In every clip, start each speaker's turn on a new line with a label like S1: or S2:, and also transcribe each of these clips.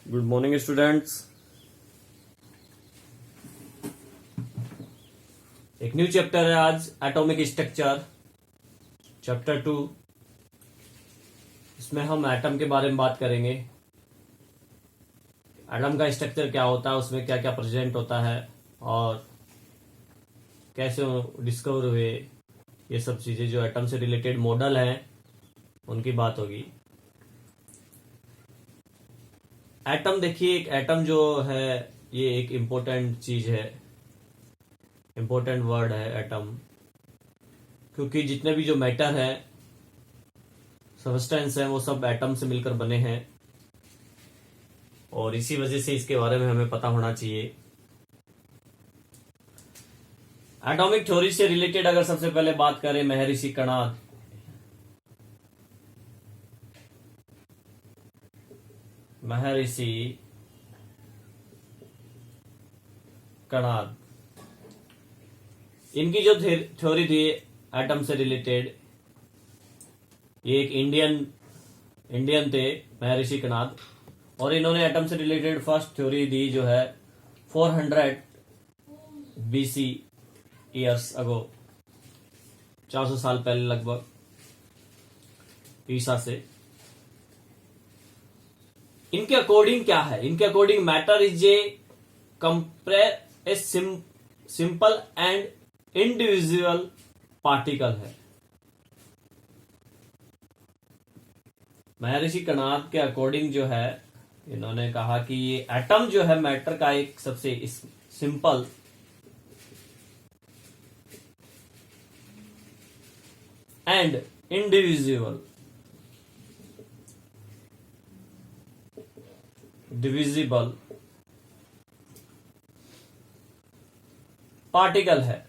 S1: Good morning students. एक new chapter है आज, एटॉमिक स्ट्रक्चर चैप्टर 2। इसमें हम एटम के बारे में बात करेंगे। एटम का स्ट्रक्चर क्या होता है, उसमें क्या क्या प्रेजेंट होता है और कैसे डिस्कवर हुए, ये सब चीजें जो एटम से रिलेटेड मॉडल हैं उनकी बात होगी। एटम देखिए, एक एटम जो है ये एक इम्पोर्टेंट चीज है, इम्पोर्टेंट वर्ड है एटम, क्योंकि जितने भी जो मैटर है, सबस्टेंस है, वो सब एटम से मिलकर बने हैं और इसी वजह से इसके बारे में हमें पता होना चाहिए। एटॉमिक थ्योरी से रिलेटेड अगर सबसे पहले बात करें, महर्षि कणाद। महर्षि कणाद, इनकी जो थ्योरी थी एटम से रिलेटेड, ये एक इंडियन थे महर्षि कणाद, और इन्होंने एटम से रिलेटेड फर्स्ट थ्योरी दी जो है 400 BC ईयर्स अगो, 400 साल पहले लगभग ईसा से। इनके अकॉर्डिंग क्या है, इनके according matter is a simple and individual particle है। महर्षि कणाद के अकॉर्डिंग जो है, इन्होंने कहा कि ये एटम जो है मैटर का एक सबसे सिंपल एंड डिविजिबल पार्टिकल है।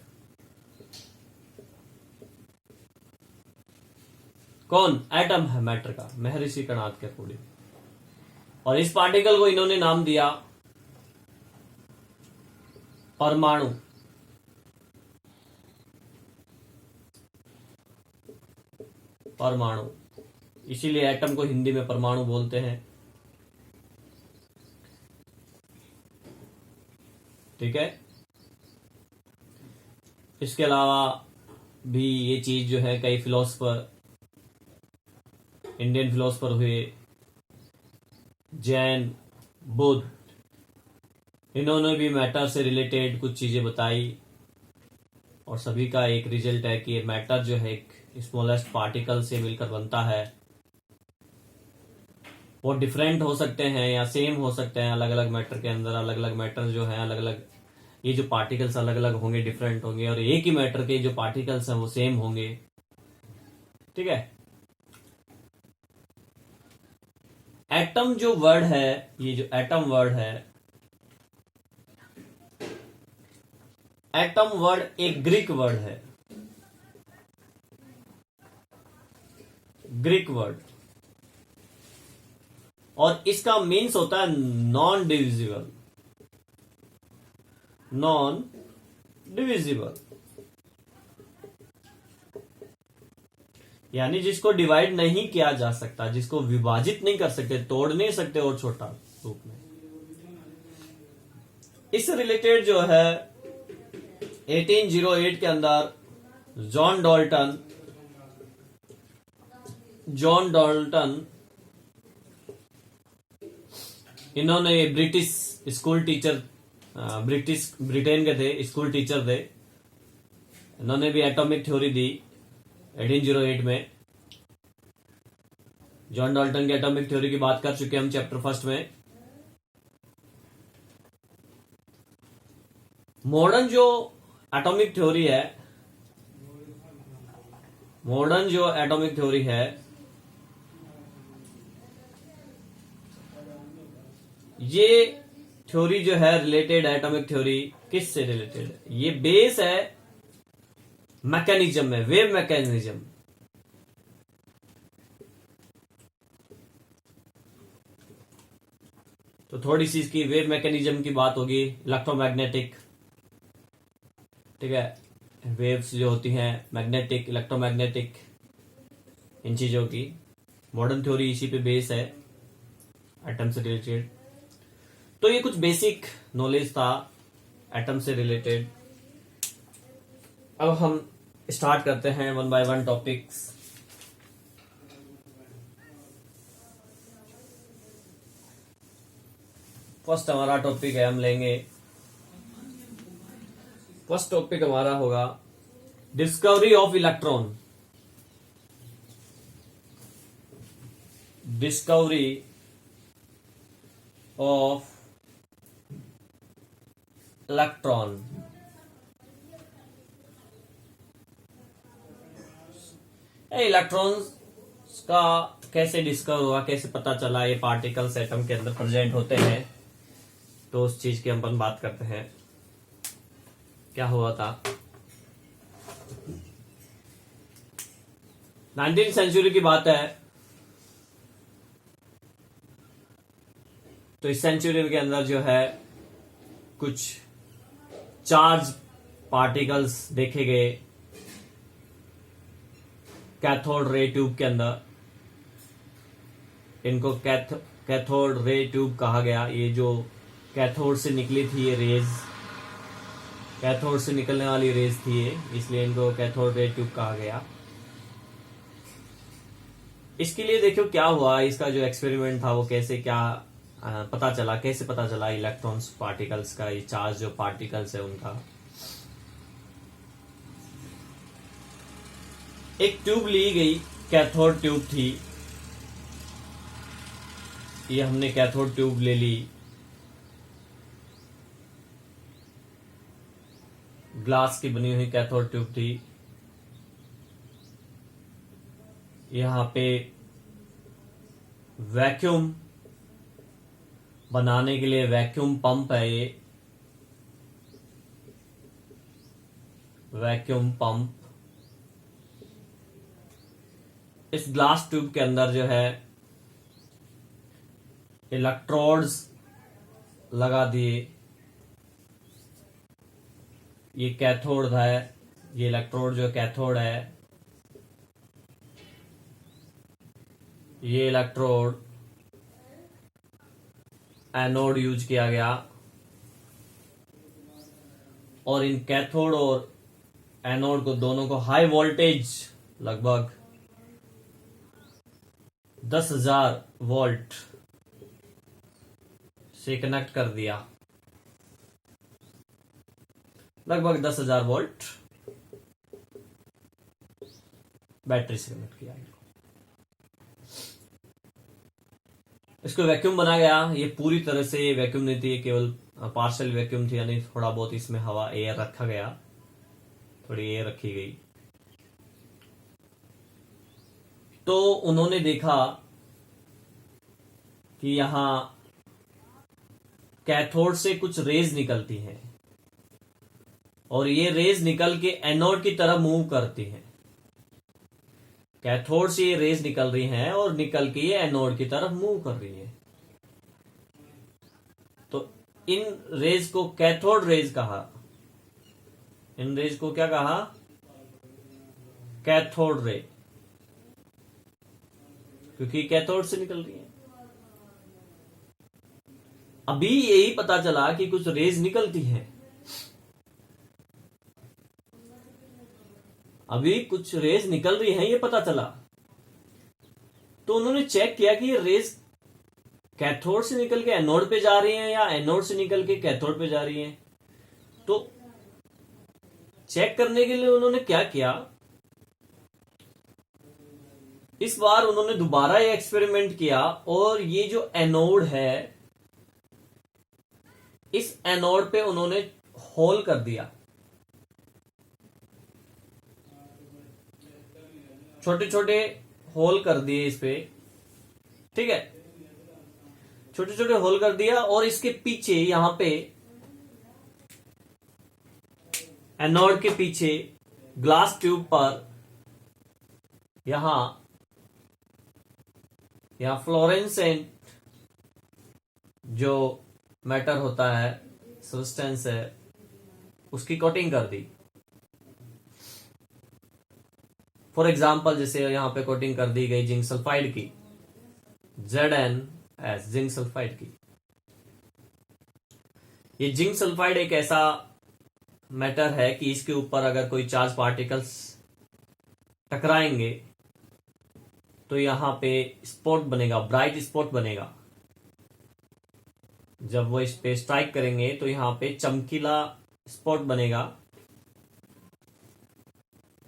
S1: कौन? एटम है मैटर का, महर्षि कणाद के अकॉर्डिंग। और इस पार्टिकल को इन्होंने नाम दिया परमाणु। परमाणु, इसीलिए एटम को हिंदी में परमाणु बोलते हैं। ठीक है। इसके अलावा भी ये चीज जो है, कई फिलोसफर, इंडियन फिलोसफर हुए, जैन, बुद्ध, इन्होंने भी मैटर से रिलेटेड कुछ चीजें बताई और सभी का एक रिजल्ट है कि मैटर जो है एक स्मॉलेस्ट पार्टिकल से मिलकर बनता है। वो डिफरेंट हो सकते हैं या सेम हो सकते हैं, अलग अलग मैटर के अंदर अलग अलग मैटर जो है, अलग अलग ये जो पार्टिकल्स अलग अलग होंगे, डिफरेंट होंगे, और एक ही मैटर के जो पार्टिकल्स हैं वो सेम होंगे। ठीक है। एटम जो वर्ड है, ये जो एटम वर्ड है, एटम वर्ड एक ग्रीक वर्ड है, ग्रीक वर्ड, और इसका मीन्स होता है नॉन डिविजिबल। नॉन डिविजिबल यानी जिसको डिवाइड नहीं किया जा सकता, जिसको विभाजित नहीं कर सकते, तोड़ नहीं सकते और छोटा रूप में। इस रिलेटेड जो है 1808 के अंदर जॉन डॉल्टन, इन्होंने ब्रिटिश स्कूल टीचर, ब्रिटेन के थे, स्कूल टीचर थे, इन्होंने भी एटॉमिक थ्योरी दी 1808 में। जॉन डाल्टन की एटॉमिक थ्योरी की बात कर चुके हैं हम चैप्टर फर्स्ट में। मॉडर्न जो एटॉमिक थ्योरी है, मॉडर्न जो एटॉमिक थ्योरी है, ये थ्योरी जो है रिलेटेड, एटॉमिक थ्योरी किस से रिलेटेड है? ये बेस है मैकेनिज्म में, वेव मैकेनिज्म। तो थोड़ी सी इसकी वेव मैकेनिज्म की बात होगी, इलेक्ट्रोमैग्नेटिक। ठीक है, वेव्स जो होती हैं, मैग्नेटिक, इलेक्ट्रोमैग्नेटिक, इन चीजों की मॉडर्न थ्योरी इसी पे बेस है, एटम से रिलेटेड। तो ये कुछ बेसिक नॉलेज था एटम से रिलेटेड। अब हम स्टार्ट करते हैं one by one topics. First हमारा टॉपिक है, हम लेंगे फर्स्ट टॉपिक हमारा होगा discovery of electron. Discovery of electron. Electrons का कैसे डिस्कवर हुआ, कैसे पता चला ये पार्टिकल्स एटम के अंदर प्रेजेंट होते हैं, तो उस चीज की हम अपन बात करते हैं। क्या हुआ था 19वीं सेंचुरी की बात है। तो इस सेंचुरी के अंदर जो है कुछ चार्ज पार्टिकल्स देखे गए कैथोड रे ट्यूब के अंदर। इनको कैथोड रे ट्यूब कहा गया। ये जो कैथोड से निकली थी ये रेज, कैथोड से निकलने वाली रेज थी ये, इसलिए इनको कैथोड रे ट्यूब कहा गया। इसके लिए देखो क्या हुआ, इसका जो एक्सपेरिमेंट था वो कैसे क्या पता चला, कैसे पता चला इलेक्ट्रॉन्स पार्टिकल्स का, ये चार्ज जो पार्टिकल्स है उनका। एक ट्यूब ली गई, कैथोड ट्यूब थी ये, हमने कैथोड ट्यूब ले ली, ग्लास की बनी हुई कैथोड ट्यूब थी। यहां पे वैक्यूम बनाने के लिए वैक्यूम पंप है ये, वैक्यूम पंप। इस ग्लास ट्यूब के अंदर जो है इलेक्ट्रोड्स लगा दिए। ये कैथोड है, ये इलेक्ट्रोड जो कैथोड है, ये इलेक्ट्रोड एनोड यूज किया गया। और इन कैथोड और एनोड को दोनों को हाई वोल्टेज लगभग 10,000 वोल्ट से कनेक्ट कर दिया। लगभग 10,000 वोल्ट बैटरी से कनेक्ट किया। इसको वैक्यूम बना गया। ये पूरी तरह से ये वैक्यूम नहीं थी, केवल पार्शियल वैक्यूम थी, यानी थोड़ा बहुत इसमें हवा एयर रखा गया, थोड़ी एयर रखी गई। तो उन्होंने देखा कि यहां कैथोड से कुछ रेज निकलती हैं और ये रेज निकल के एनोड की तरफ मूव करती हैं। कैथोड से ये रेज निकल रही हैं और निकल के ये एनोड की तरफ मूव कर रही हैं। तो इन रेज को कैथोड रेज कहा। इन रेज को क्या कहा? कैथोड रे, क्योंकि कैथोड से निकल रही है। अभी यही पता चला कि कुछ रेज निकलती हैं, अभी कुछ रेज निकल रही हैं, ये पता चला। तो उन्होंने चेक किया कि ये रेज कैथोड से निकल के एनोड पे जा रही हैं या एनोड से निकल के कैथोड पे जा रही हैं। तो चेक करने के लिए उन्होंने क्या किया, इस बार उन्होंने दोबारा ये एक्सपेरिमेंट किया और ये जो एनोड है, इस एनोड पे उन्होंने होल कर दिया। छोटे छोटे होल कर दिए इस पे, ठीक है, छोटे छोटे होल कर दिया। और इसके पीछे यहां पे एनोड के पीछे ग्लास ट्यूब पर यहां फ्लोरेसेंट जो मैटर होता है, सब्सटेंस है, उसकी कोटिंग कर दी। फॉर एग्जाम्पल जैसे यहां पे कोटिंग कर दी गई जिंक सल्फाइड की, ZnS जिंक सल्फाइड की। ये जिंक सल्फाइड एक ऐसा मैटर है कि इसके ऊपर अगर कोई चार्ज पार्टिकल्स टकराएंगे तो यहां पे स्पॉट बनेगा, ब्राइट स्पॉट बनेगा। जब वो इस पे स्ट्राइक करेंगे तो यहां पे चमकीला स्पॉट बनेगा।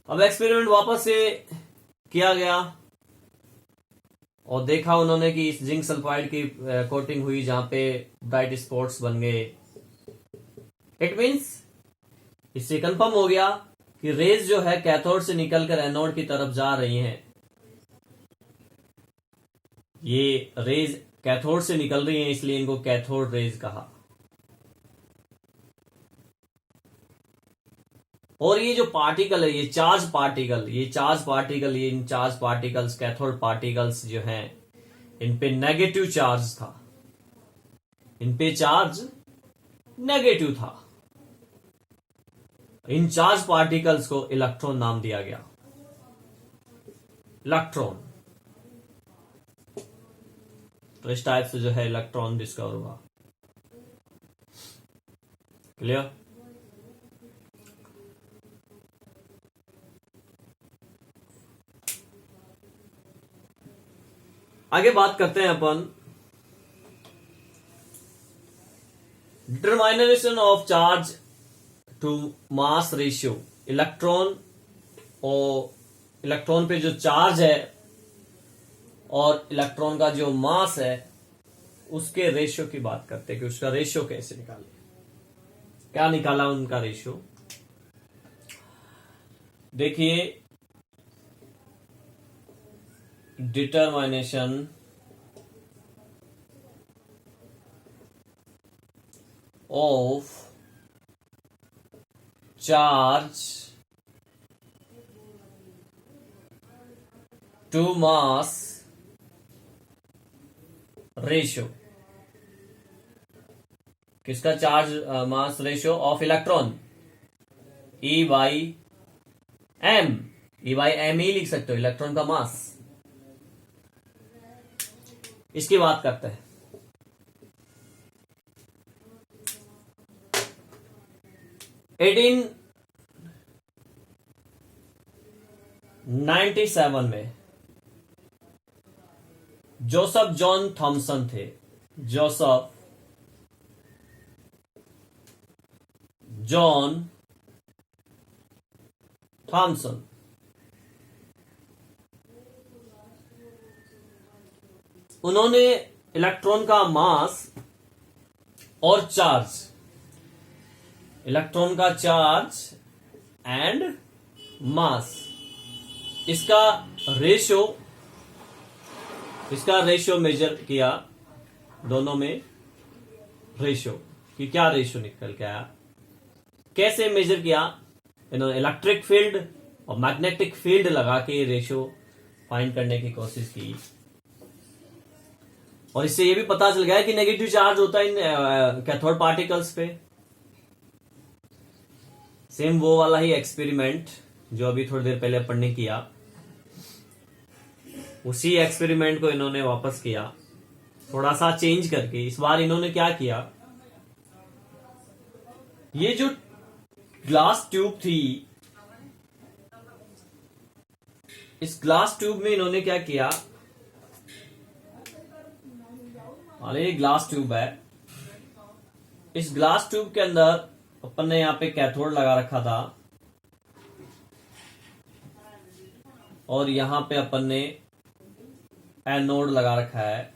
S1: अब एक्सपेरिमेंट वापस से किया गया और देखा उन्होंने कि इस जिंक सल्फाइड की कोटिंग हुई जहां पे ब्राइट स्पॉट्स बन गए। इट मींस इससे कंफर्म हो गया कि रेज जो है कैथोड से निकलकर एनोड की तरफ जा रही हैं। ये रेज कैथोड से निकल रही हैं, इसलिए इनको कैथोड रेज कहा। और ये जो पार्टिकल है, ये चार्ज पार्टिकल, ये in charge particles, cathode particles जो हैं, इन पे नेगेटिव चार्ज था, इन पे चार्ज नेगेटिव था। इन चार्ज पार्टिकल्स को इलेक्ट्रॉन नाम दिया गया, इलेक्ट्रॉन। तो इस टाइप से जो है इलेक्ट्रॉन डिस्कवर हुआ। क्लियर? आगे बात करते हैं अपन determination of charge to mass ratio. Electron और इलेक्ट्रॉन पे जो चार्ज है और इलेक्ट्रॉन का जो मास है उसके रेशियो की बात करते हैं कि उसका रेशियो कैसे निकाले, क्या निकाला उनका रेशियो। देखिए, determination of charge to mass ratio. किसका charge mass ratio? Of electron, E by m. E by m ही लिख सकते हो, इलेक्ट्रॉन का मास। इसकी बात करते हैं। एटीन 97 में जोसेफ जॉन थॉमसन थे, जोसेफ जॉन थॉमसन। उन्होंने इलेक्ट्रॉन का मास और चार्ज, इलेक्ट्रॉन का चार्ज एंड मास, इसका रेशियो मेजर किया। दोनों में रेशियो कि क्या रेशियो निकल के आया, कैसे मेजर किया। इन्होंने इलेक्ट्रिक फील्ड और मैग्नेटिक फील्ड लगा के रेशियो फाइंड करने की कोशिश की और इससे यह भी पता चल गया कि नेगेटिव चार्ज होता है इन कैथोड पार्टिकल्स पे। सेम वो वाला ही एक्सपेरिमेंट जो अभी थोड़ी देर पहले अपन ने किया, उसी एक्सपेरिमेंट को इन्होंने वापस किया, थोड़ा सा चेंज करके। इस बार इन्होंने क्या किया, ये जो ग्लास ट्यूब थी, इस ग्लास ट्यूब में इन्होंने क्या किया, ये ग्लास ट्यूब है। इस ग्लास ट्यूब के अंदर अपन ने यहां पे कैथोड लगा रखा था और यहां पे अपन ने एनोड लगा रखा है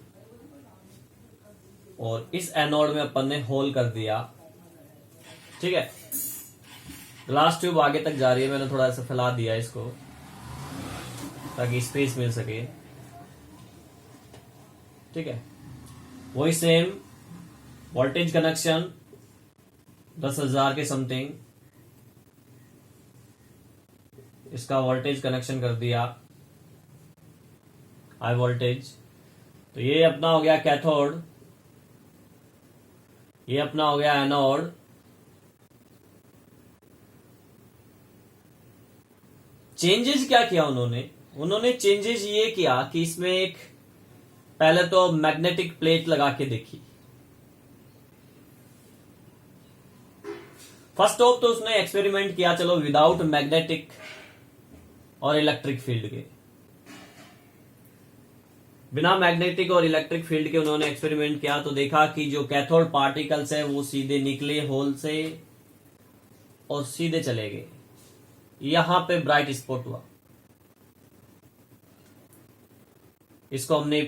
S1: और इस एनोड में अपन ने होल कर दिया। ठीक है, ग्लास ट्यूब आगे तक जा रही है, मैंने थोड़ा सा फैला दिया इसको ताकि स्पेस मिल सके। ठीक है, वही सेम वोल्टेज कनेक्शन 10,000 के समथिंग, इसका वोल्टेज कनेक्शन कर दिया, हाई वोल्टेज। तो ये अपना हो गया कैथोड, ये अपना हो गया एनोड। चेंजेस क्या किया उन्होंने चेंजेस ये किया कि इसमें एक पहले तो मैग्नेटिक प्लेट लगा के देखी। फर्स्ट ऑफ तो उसने एक्सपेरिमेंट किया चलो विदाउट मैग्नेटिक और इलेक्ट्रिक फील्ड के, बिना मैग्नेटिक और इलेक्ट्रिक फील्ड के उन्होंने एक्सपेरिमेंट किया तो देखा कि जो कैथोड पार्टिकल्स है वो सीधे निकले होल से और सीधे चले गए, यहां पे ब्राइट स्पॉट हुआ, इसको हमने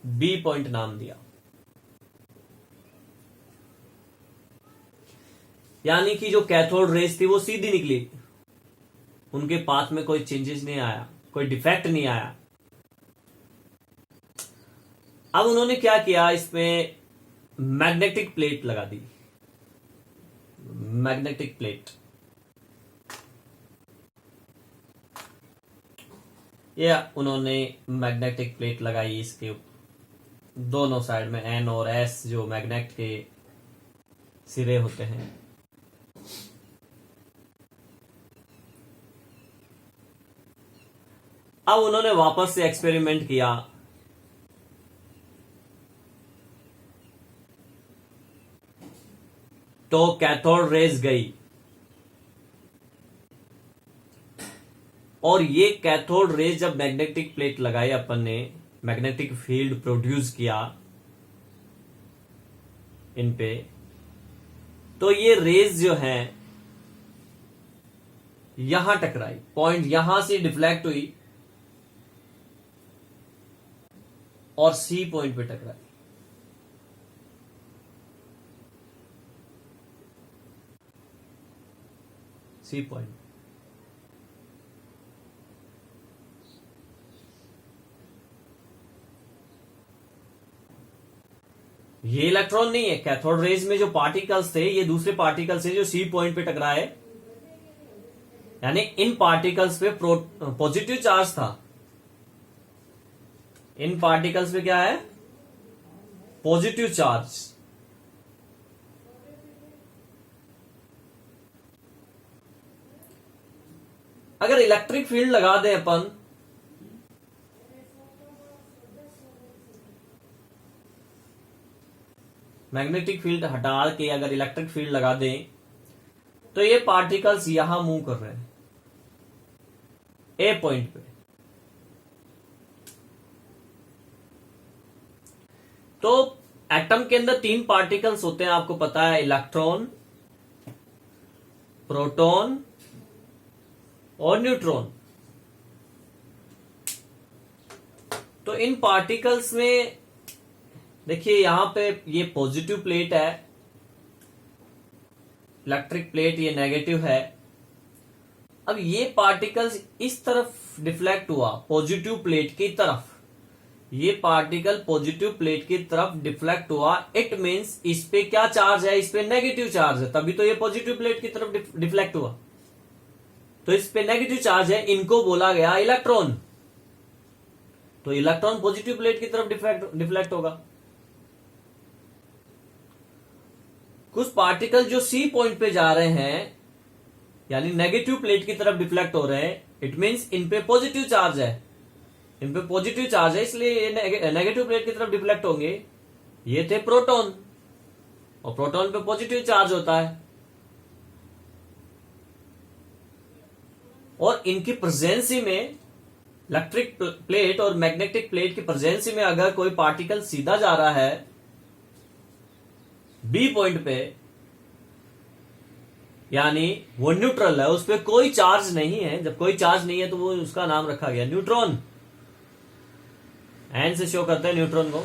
S1: बी पॉइंट नाम दिया। यानी कि जो कैथोड रेस थी वो सीधी निकली, उनके पाथ में कोई चेंजेस नहीं आया, कोई डिफेक्ट नहीं आया। अब उन्होंने क्या किया, इसमें मैग्नेटिक प्लेट लगा दी, मैग्नेटिक प्लेट, या उन्होंने मैग्नेटिक प्लेट लगाई इसके दोनों साइड में, एन और एस जो मैग्नेट के सिरे होते हैं। अब उन्होंने वापस से एक्सपेरिमेंट किया, तो कैथोड रेज गई और ये कैथोड रेज जब मैग्नेटिक प्लेट लगाई अपन ने, मैग्नेटिक फील्ड प्रोड्यूस किया इन पे, तो ये रेज जो है यहां टकराई, पॉइंट यहां से डिफ्लेक्ट हुई और सी पॉइंट पे टकराई। सी पॉइंट, ये इलेक्ट्रॉन नहीं है, कैथोड रेज में जो पार्टिकल्स थे ये दूसरे पार्टिकल्स थे जो सी पॉइंट पे टकराए, यानी इन पार्टिकल्स पे पॉजिटिव चार्ज था, इन पार्टिकल्स पे क्या है, पॉजिटिव चार्ज। अगर इलेक्ट्रिक फील्ड लगा दें अपन, मैग्नेटिक फील्ड हटा के अगर इलेक्ट्रिक फील्ड लगा दें, तो ये पार्टिकल्स यहां मूव कर रहे हैं ए पॉइंट पे। तो एटम के अंदर 3 पार्टिकल्स होते हैं, आपको पता है, इलेक्ट्रॉन, प्रोटॉन और न्यूट्रॉन। तो इन पार्टिकल्स में देखिए यहां पे ये पॉजिटिव प्लेट है, इलेक्ट्रिक प्लेट ये नेगेटिव है। अब ये पार्टिकल्स इस तरफ डिफ्लेक्ट हुआ, पॉजिटिव प्लेट की तरफ, ये पार्टिकल पॉजिटिव प्लेट की तरफ डिफ्लेक्ट हुआ, इट मीन्स इस पे क्या चार्ज है, इस पे नेगेटिव चार्ज है, तभी तो ये पॉजिटिव प्लेट की तरफ डिफ्लेक्ट हुआ। तो इस पे नेगेटिव चार्ज है, इनको बोला गया इलेक्ट्रॉन। तो इलेक्ट्रॉन पॉजिटिव प्लेट की तरफ डिफ्लेक्ट होगा। कुछ पार्टिकल जो सी पॉइंट पे जा रहे हैं, यानी नेगेटिव प्लेट की तरफ डिफ्लेक्ट हो रहे हैं, इट मीन्स इन पे पॉजिटिव चार्ज है, इन पे पॉजिटिव चार्ज है, इसलिए ये नेगेटिव प्लेट की तरफ डिफ्लेक्ट होंगे। ये थे प्रोटॉन, और प्रोटॉन पे पॉजिटिव चार्ज होता है, और इनकी प्रेजेंसी में, इलेक्ट्रिक प्लेट और मैग्नेटिक प्लेट की प्रेजेंसी में अगर कोई पार्टिकल सीधा जा रहा है बी पॉइंट पे, यानी वो न्यूट्रल है, उस पर कोई चार्ज नहीं है। जब कोई चार्ज नहीं है तो वो उसका नाम रखा गया न्यूट्रॉन, एन से शो करते हैं न्यूट्रॉन को।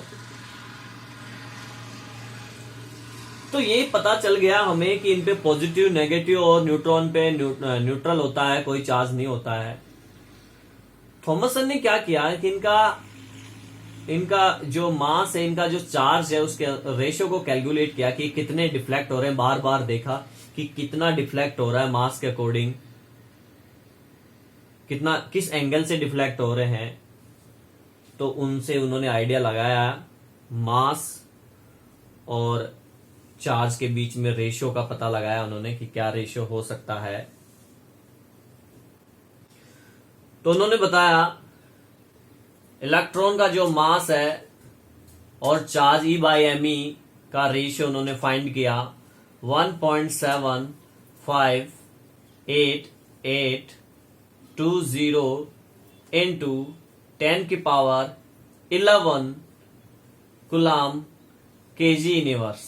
S1: तो ये पता चल गया हमें कि इन पे पॉजिटिव, नेगेटिव और न्यूट्रॉन पे न्यूट्रल होता है, कोई चार्ज नहीं होता है। थॉमसन ने क्या किया कि इनका जो मास है, इनका जो चार्ज है, उसके रेशियो को कैलकुलेट किया कि कितने डिफ्लेक्ट हो रहे हैं। बार बार देखा कि कितना डिफ्लेक्ट हो रहा है मास के अकॉर्डिंग, कितना किस एंगल से डिफ्लेक्ट हो रहे हैं। तो उनसे उन्होंने आइडिया लगाया, मास और चार्ज के बीच में रेशियो का पता लगाया उन्होंने कि क्या रेशियो हो सकता है। तो उन्होंने बताया इलेक्ट्रॉन का जो मास है और चार्ज E/me का रेशियो उन्होंने फाइंड किया 1.7 58820 इंटू 10⁻11 कूलम केजी यूनिवर्स।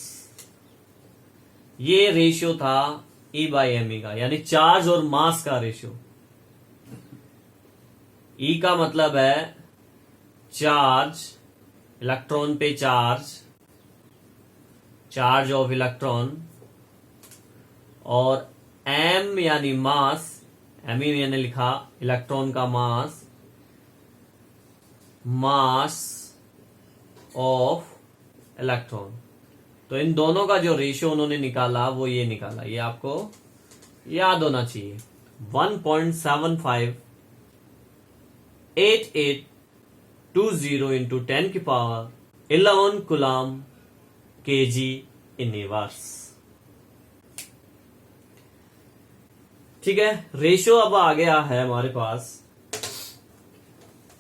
S1: ये रेशियो था E/me का, यानी चार्ज और मास का रेशियो। E का मतलब है चार्ज, इलेक्ट्रॉन पे चार्ज, चार्ज ऑफ इलेक्ट्रॉन, और m यानी मास, m ही मैंने लिखा, इलेक्ट्रॉन का मास, मास ऑफ इलेक्ट्रॉन। तो इन दोनों का जो रेशियो उन्होंने निकाला वो ये निकाला, ये आपको याद होना चाहिए। 1.758820 इंटू 10⁻11 कूलम केजी यूनिवर्स। ठीक है, रेशियो अब आ गया है हमारे पास।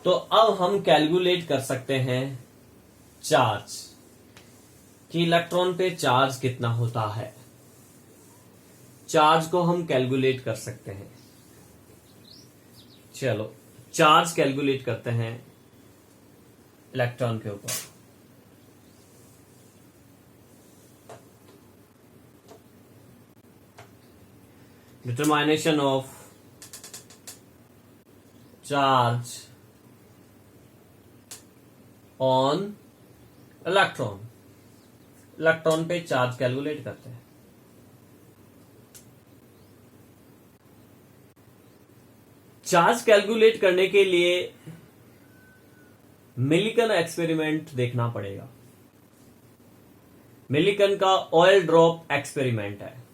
S1: तो अब हम कैलकुलेट कर सकते हैं चार्ज, कि इलेक्ट्रॉन पे चार्ज कितना होता है। चार्ज को हम कैलकुलेट कर सकते हैं। चलो चार्ज कैलकुलेट करते हैं इलेक्ट्रॉन के ऊपर। Determination of charge on electron. Electron पे चार्ज कैलकुलेट करते हैं। चार्ज कैलकुलेट करने के लिए मिलिकन एक्सपेरिमेंट देखना पड़ेगा। मिलिकन का ऑयल ड्रॉप एक्सपेरिमेंट है।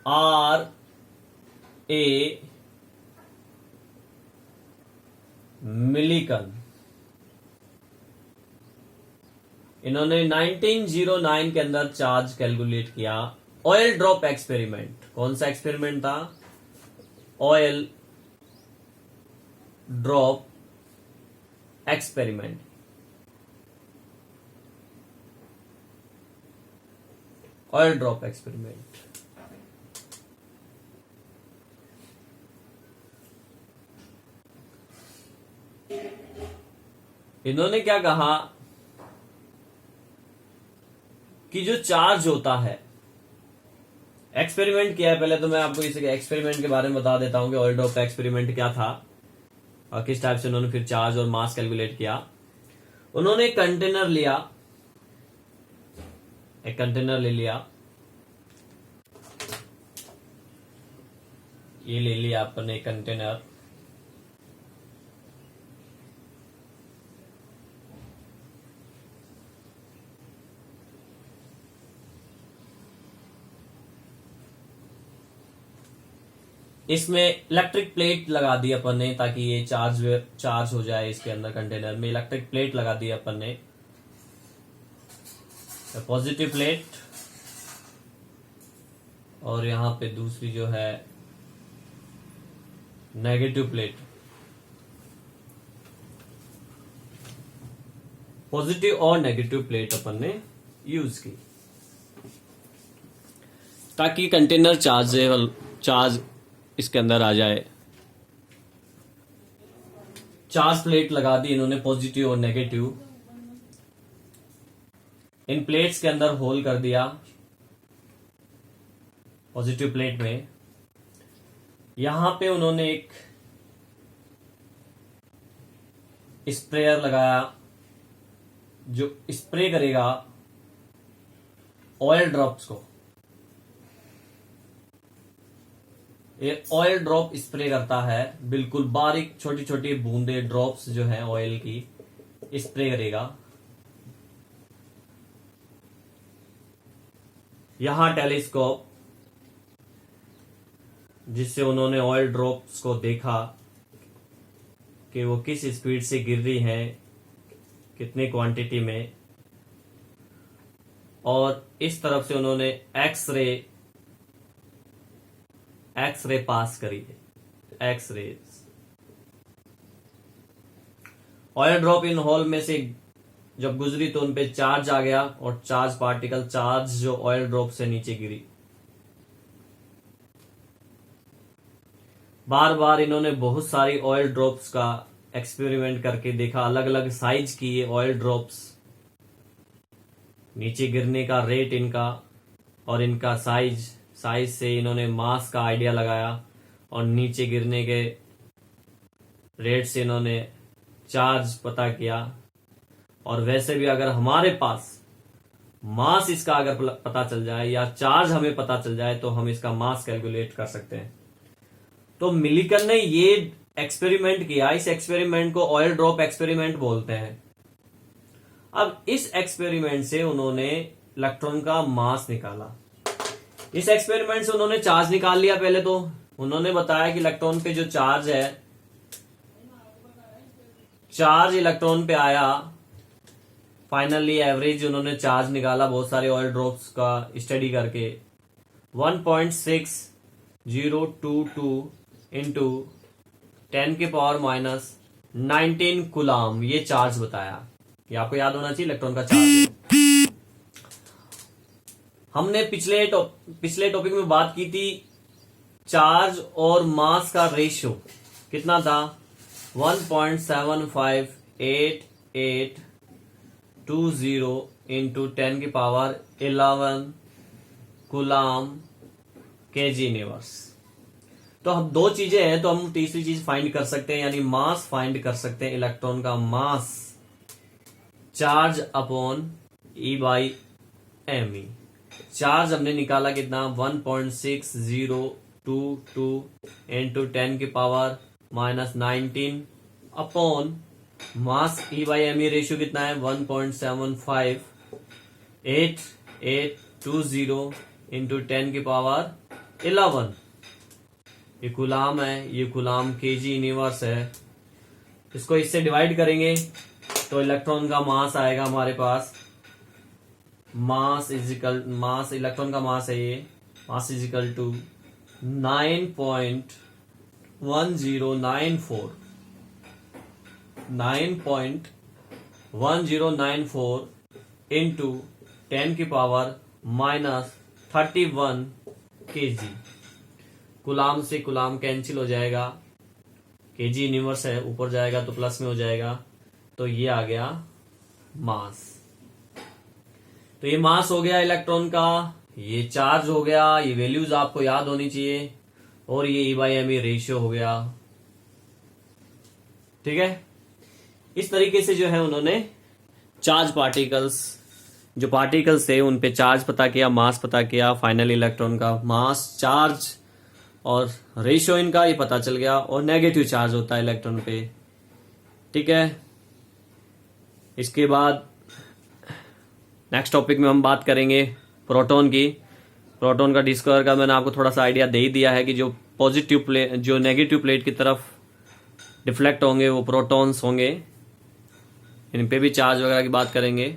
S1: RA मिलिकन, इन्होंने 1909 के अंदर चार्ज कैलकुलेट किया। ऑयल ड्रॉप एक्सपेरिमेंट, कौन सा एक्सपेरिमेंट था? Oil drop experiment. Oil drop experiment इन्होंने क्या कहा कि जो चार्ज होता है, एक्सपेरिमेंट किया है। पहले तो मैं आपको इस एक्सपेरिमेंट के बारे में बता देता हूं कि ऑयल ड्रॉप का एक्सपेरिमेंट क्या था और किस टाइप से उन्होंने फिर चार्ज और मास कैलकुलेट किया। उन्होंने एक कंटेनर लिया, एक कंटेनर ले लिया, ये ले लिया आपने कंटेनर। इसमें इलेक्ट्रिक प्लेट लगा दी अपन ने ताकि ये चार्ज हो जाए। इसके अंदर कंटेनर में इलेक्ट्रिक प्लेट लगा दी अपन ने, पॉजिटिव प्लेट, और यहां पे दूसरी जो है नेगेटिव प्लेट। पॉजिटिव और नेगेटिव प्लेट अपन ने यूज की ताकि कंटेनर चार्ज इसके अंदर आ जाए। चार्ज प्लेट लगा दी इन्होंने, पॉजिटिव और नेगेटिव। इन प्लेट्स के अंदर होल कर दिया पॉजिटिव प्लेट में। यहां पे उन्होंने एक स्प्रेयर लगाया जो स्प्रे करेगा ऑयल ड्रॉप्स को। ये ऑयल ड्रॉप स्प्रे करता है, बिल्कुल बारीक छोटी छोटी बूंदे ड्रॉप्स जो है ऑयल की स्प्रे करेगा। यहां टेलीस्कोप, जिससे उन्होंने ऑयल ड्रॉप्स को देखा कि वो किस स्पीड से गिर रही है, कितनी क्वांटिटी में। और इस तरफ से उन्होंने एक्सरे पास करी है, X-rays. Oil drop in hole में से जब गुजरी तो उनपे चार्ज आ गया और चार्ज पार्टिकल, चार्ज जो ऑयल ड्रॉप से नीचे गिरी। बार बार इन्होंने बहुत सारी ऑयल ड्रॉप्स का एक्सपेरिमेंट करके देखा, अलग अलग साइज की ये ऑयल ड्रॉप्स, नीचे गिरने का रेट इनका और इनका साइज से इन्होंने मास का आइडिया लगाया और नीचे गिरने के रेट से इन्होंने चार्ज पता किया। और वैसे भी अगर हमारे पास मास इसका अगर पता चल जाए या चार्ज हमें पता चल जाए तो हम इसका मास कैलकुलेट कर सकते हैं। तो मिलिकन ने ये एक्सपेरिमेंट किया, इस एक्सपेरिमेंट को ऑयल ड्रॉप एक्सपेरिमेंट बोलते हैं। अब इस एक्सपेरिमेंट से उन्होंने इलेक्ट्रॉन का मास निकाला। इस एक्सपेरिमेंट से उन्होंने चार्ज निकाल लिया। पहले तो उन्होंने बताया कि इलेक्ट्रॉन पे जो चार्ज है, चार्ज इलेक्ट्रॉन पे आया। फाइनली एवरेज उन्होंने चार्ज निकाला बहुत सारे ऑयल ड्रॉप्स का स्टडी करके, 1.6022 इंटू 10 के पावर माइनस 19 कूलम ये चार्ज बताया। ये आपको याद होना चाहिए, इलेक्ट्रॉन का चार्ज। हमने पिछले टॉपिक में बात की थी चार्ज और मास का रेशियो कितना था, 1.758820 इंटू 10 की पावर 11 कूलम केजी यूनिवर्स। तो हम दो चीजें हैं, तो हम तीसरी चीज फाइंड कर सकते हैं, यानी मास फाइंड कर सकते हैं। इलेक्ट्रॉन का मास चार्ज अपॉन E/m। चार्ज हमने निकाला कितना, 1.6022 इंटू 10 की power minus 19 upon mass E/m ratio कितना है, 1.758820 इंटू 10 की पावर 11। ये कूलम है, ये कूलम केजी यूनिवर्स है। इसको इससे डिवाइड करेंगे तो इलेक्ट्रॉन का मास आएगा हमारे पास, मास इलेक्ट्रॉन का मास है ये, मास इजिकल टू 9.1094 इंटू 10 की पावर माइनस 31 केजी। कूलम से कूलम कैंसिल हो जाएगा, केजी यूनिवर्स है, ऊपर जाएगा तो प्लस में हो जाएगा, तो ये आ गया मास। तो ये मास हो गया इलेक्ट्रॉन का, ये चार्ज हो गया, ये वैल्यूज आपको याद होनी चाहिए, और ये E/m रेशियो हो गया। ठीक है, इस तरीके से जो है उन्होंने चार्ज पार्टिकल्स, जो पार्टिकल्स थे उन पे चार्ज पता किया, मास पता किया। फाइनली इलेक्ट्रॉन का मास, चार्ज और रेशियो इनका ये पता चल गया, और नेगेटिव चार्ज होता है इलेक्ट्रॉन पे। ठीक है, इसके बाद नेक्स्ट टॉपिक में हम बात करेंगे प्रोटॉन की। प्रोटॉन का डिस्कवर का मैंने आपको थोड़ा सा आइडिया दे ही दिया है कि जो पॉजिटिव प्लेट, जो नेगेटिव प्लेट की तरफ डिफ्लेक्ट होंगे वो प्रोटॉन्स होंगे। इन पे भी चार्ज वगैरह की बात करेंगे।